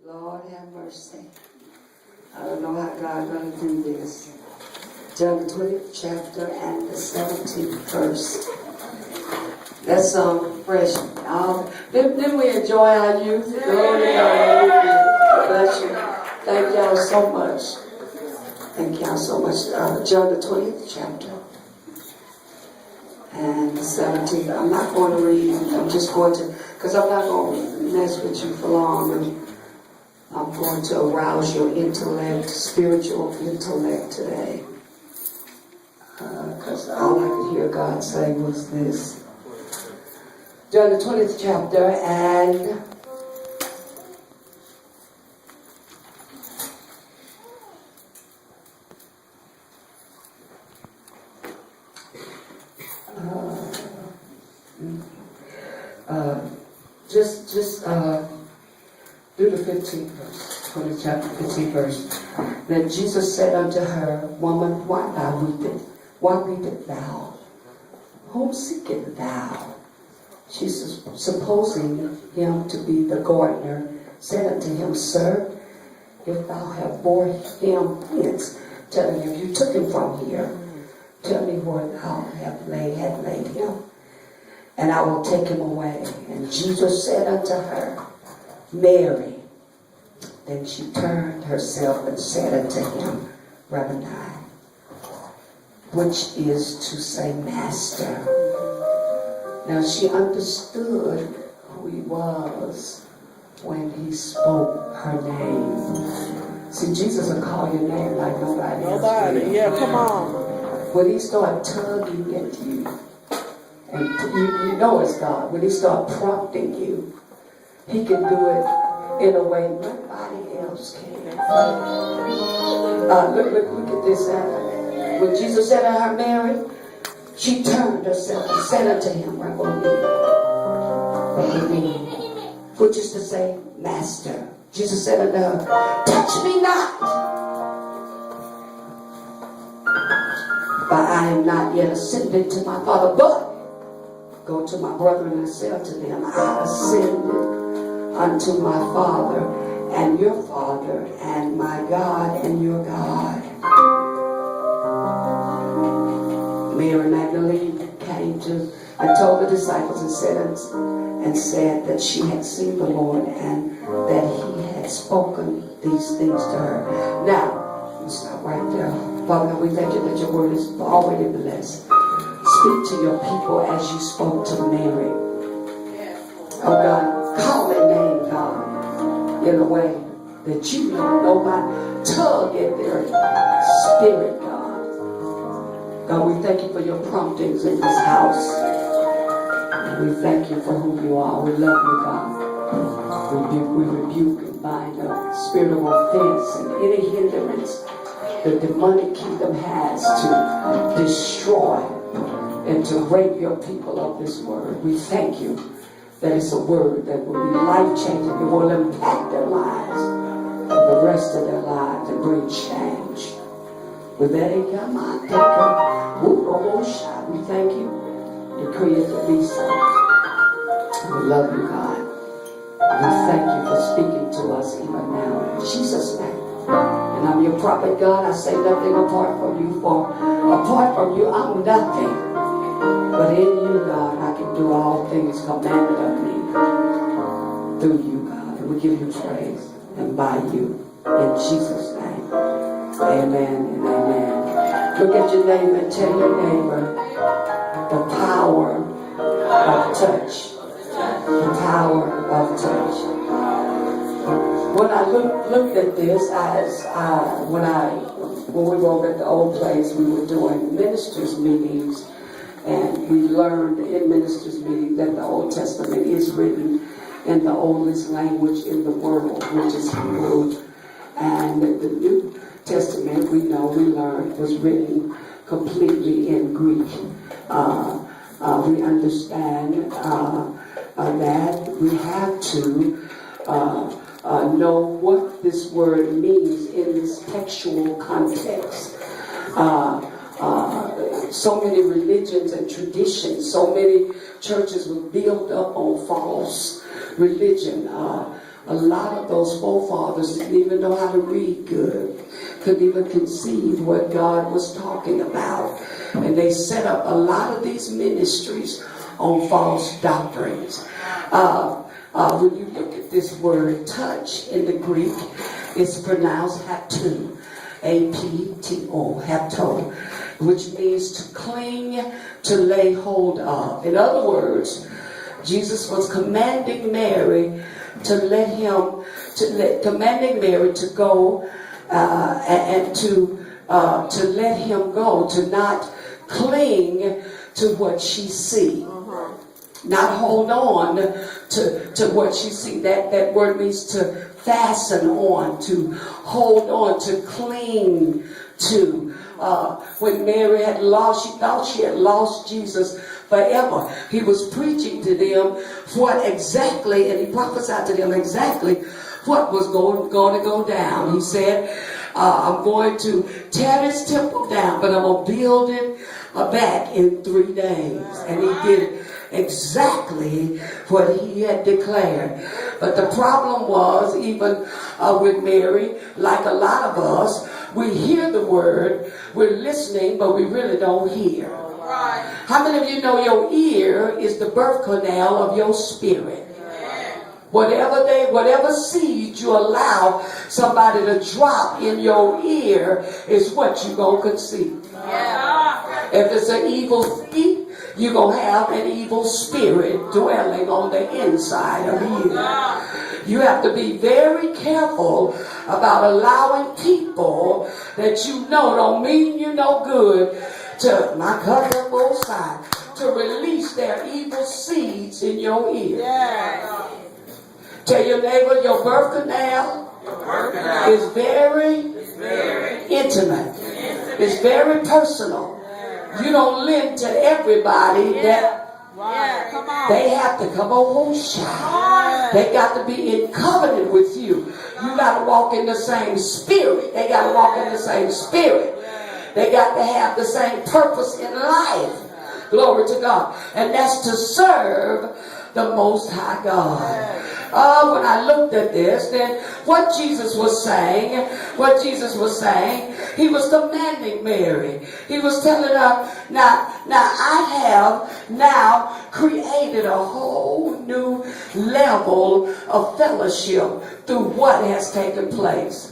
Lord have mercy. I don't know how God going to do this. John the 20th chapter and the 17th verse. That song fresh. Didn't we enjoy our youth? Glory to God. Bless you. Thank y'all so much. Thank y'all so much. John the 20th chapter and the 17th. I'm not going to read. I'm just going to, because I'm not going to mess with you for long. I'm going to arouse your intellect, spiritual intellect today. Because all I could hear God say was this. John the 20th chapter and just do the 15th verse, 20th chapter, 15th verse. Then Jesus said unto her, Woman, why thou weepest? Why weepest thou? Whom seekest thou? She, supposing him to be the gardener, said unto him, Sir, if thou have bore him hence, tell me, if you took him from here, tell me where thou had laid him, and I will take him away. And Jesus said unto her, Mary. Then she turned herself and said unto him, Rabboni, which is to say, Master. Now she understood who he was when he spoke her name. See, Jesus will call your name like nobody else. Nobody, yeah, come on. When he started tugging at you, and you know it's God, when he started prompting you, he can do it in a way nobody else can. Look at this. When Jesus said to her, Mary, she turned herself and said unto him, Rabboni, which is to say, Master. Jesus said unto her, Touch me not, for I am not yet ascended to my Father, but go to my brethren and say unto them, I ascended unto my Father and your Father, and my God and your God. Mary Magdalene came to and told the disciples and said that she had seen the Lord and that he had spoken these things to her. Now, let's stop right there. Father God, we thank you that your word is already blessed. Speak to your people as you spoke to Mary. Oh God, call their name, God, in a way that you don't know by. Tug at their spirit, God. God, we thank you for your promptings in this house. And we thank you for who you are. We love you, God. We rebuke and bind the spirit of offense and any hindrance the demonic kingdom has to destroy and to rape your people of this word. We thank you that it's a word that will be life-changing. It will impact their lives and the rest of their lives and bring change. With that, we thank you. Decree it to be so. We love you, God. We thank you for speaking to us even now. In Jesus' name. And I'm your prophet, God. I say nothing apart from you, for apart from you, I'm nothing. But in you, God, I can do all things commanded of me. Through you, God. And we give you praise and by you. In Jesus' name. Amen and amen. Look at your neighbor and tell your neighbor the power of touch. The power of touch. When I looked at this, when we were over at the old place, we were doing ministers' meetings, and we learned in ministers' meetings that the Old Testament is written in the oldest language in the world, which is Hebrew, and the New Testament, we learned, was written completely in Greek. We understand that we have to know what this word means in this textual context. So many religions and traditions, so many churches were built up on false religion. a lot of those forefathers didn't even know how to read good, couldn't even conceive what God was talking about. And they set up a lot of these ministries on false doctrines. When you look at this word touch in the Greek, it's pronounced haptu, A-P-T-O, hapto, which means to cling, to lay hold of. In other words, Jesus was commanding Mary commanding Mary to go and to let him go, to not cling to what she see. Not hold on to what she see. That word means to fasten on, to hold on, to cling to. When Mary had lost, she thought she had lost Jesus forever. He was preaching to them what exactly, and he prophesied to them exactly what was going to go down. He said, I'm going to tear this temple down, but I'm going to build it back in 3 days. And he did exactly what he had declared. But the problem was, even with Mary, like a lot of us, we hear the word, we're listening, but we really don't hear. How many of you know your ear is the birth canal of your spirit? Whatever seed you allow somebody to drop in your ear is what you're going to conceive. If it's an evil seed, you're going to have an evil spirit dwelling on the inside of you. You have to be very careful about allowing people that you know don't mean you no good to, my cousin both sides, to release their evil seeds in your ear. Tell your neighbor your birth canal is very intimate. It's very personal. You don't lend to everybody that they have to come on shine. They got to be in covenant with you. You got to walk in the same spirit. They got to walk in the same spirit. They got to have the same purpose in life. Glory to God. And that's to serve the Most High God. When I looked at this, then what Jesus was saying, he was commanding Mary. He was telling her, now I have now created a whole new level of fellowship through what has taken place.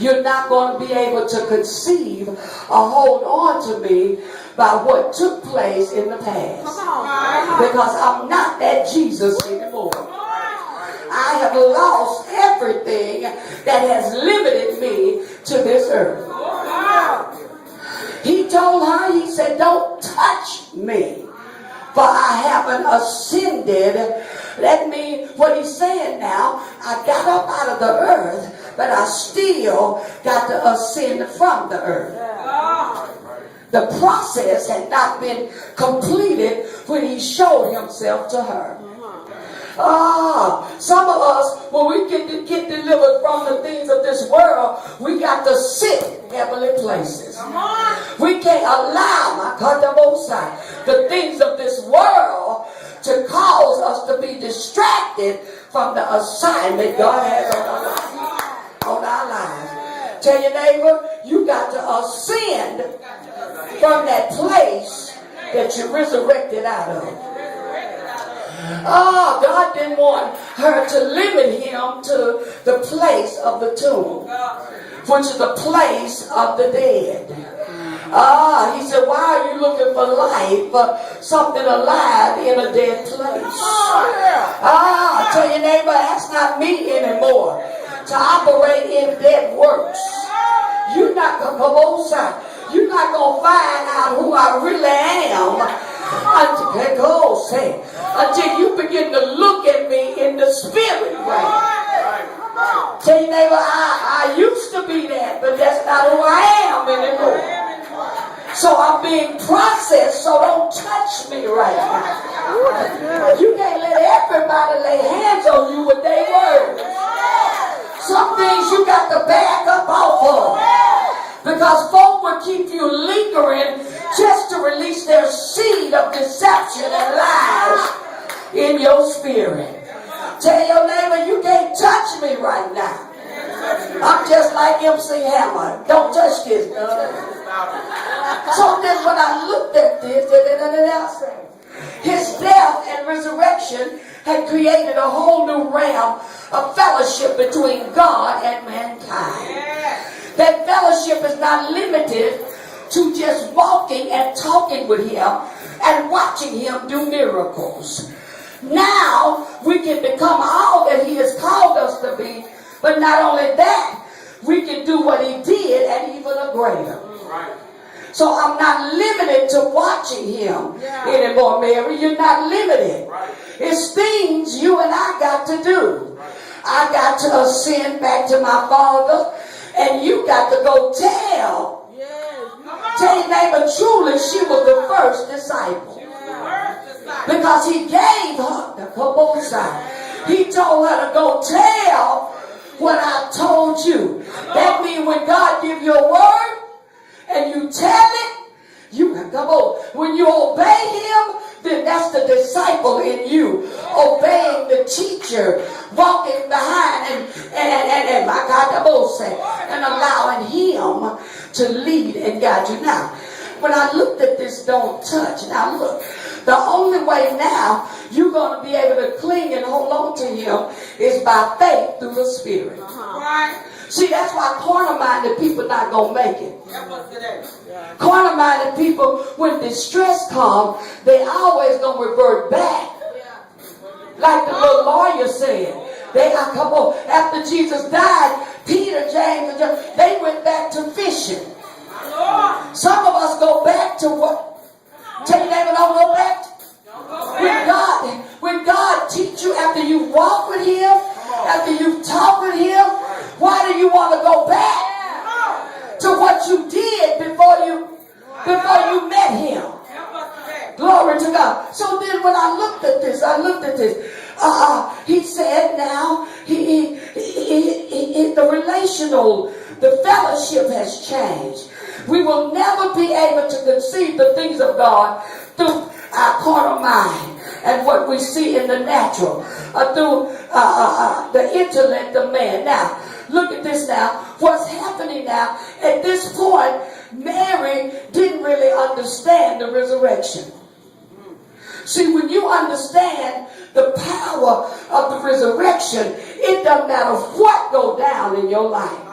You're not going to be able to conceive or hold on to me by what took place in the past. Because I'm not that Jesus anymore. I have lost everything that has limited me to this earth. He told her, he said, don't touch me, for I haven't ascended. That means what he's saying now, I got up out of the earth, but I still got to ascend from the earth. The process had not been completed when he showed himself to her. Some of us, when we get delivered from the things of this world, we got to sit in heavenly places. We can't allow the things of this world to cause us to be distracted from the assignment God has on our lives. Tell your neighbor, you got to ascend from that place that you resurrected out of. God didn't want her to limit him to the place of the tomb, which is the place of the dead. He said, why are you looking for life, something alive in a dead place? Tell your neighbor, that's not me anymore to operate in dead works. You're not going to come outside. You're not going to find out who I really am until you begin to look at me in the spirit realm. Tell your neighbor, I used to be that, but that's not who I am anymore. So I'm being processed, so don't touch me right now. You can't let everybody lay hands on you with their words. Some things you got to back up off of, because folk will keep you lingering just to release their seed of deception and lies in your spirit. Tell your neighbor, you can't touch me right now. I'm just like MC Hammer. Don't touch this. So then when I looked at this, his death and resurrection had created a whole new realm of fellowship between God and mankind. That fellowship is not limited to just walking and talking with him and watching him do miracles. Now we can become all that he has called us to be, but not only that, we can do what he did and even a greater. Right. So I'm not limited to watching him anymore, Mary. You're not limited. Right. It's things you and I got to do. Right. I got to ascend back to my Father, and you got to go tell. Tell your neighbor, truly she was the first disciple. Because he gave her the kabosai. He told her to go tell what I told you. That means when God gives you a word and you tell it, you can come on. When you obey him, then that's the disciple in you. Obeying the teacher, walking behind and my God, and allowing him to lead and guide you. Now, when I looked at this, don't touch. Now look, the only way now you're going to be able to cling and hold on to him is by faith through the Spirit. Right. See, that's why carnal-minded people not going to make it. Carnal-minded people, when distress comes, they always going to revert back. Like the little lawyer said. Come on. After Jesus died, Peter, James, and John, they went back to fishing. Some of us go back to what? Tell your neighbor, don't go back. When God teach you after you walk with him, after you talk with him, why do you want to go back to what you did before you met him? Glory to God. So then when I looked at this, he said now, the relational, the fellowship has changed. We will never be able to conceive the things of God through our carnal mind and what we see in the natural, through the intellect of man. Now, look at this now. What's happening now? At this point, Mary didn't really understand the resurrection. See, when you understand the power of the resurrection, it doesn't matter what goes down in your life.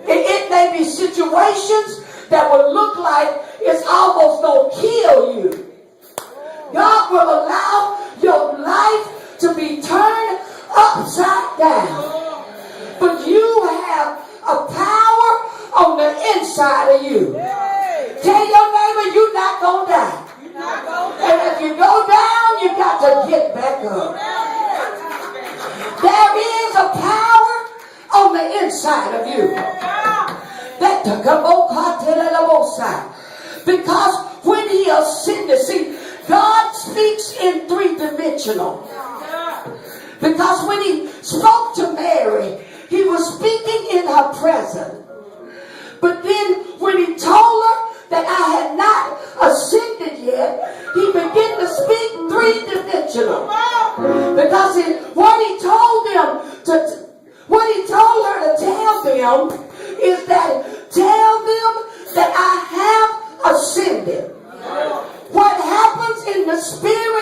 It may be situations that will look like it's almost going to kill you. God will allow your life to be turned upside down. But you have a power on the inside of you. Tell your neighbor you're not going to die. And if you go down, you got to get back up. There is a power on the inside of you. Because when he ascended, see, God speaks in three-dimensional. Because when he spoke to Mary, he was speaking in her presence. But then when he told her that I had not ascended yet, he began to speak three-dimensional. Because what he told her to tell them is that tell them that I have ascended. What happens in the spirit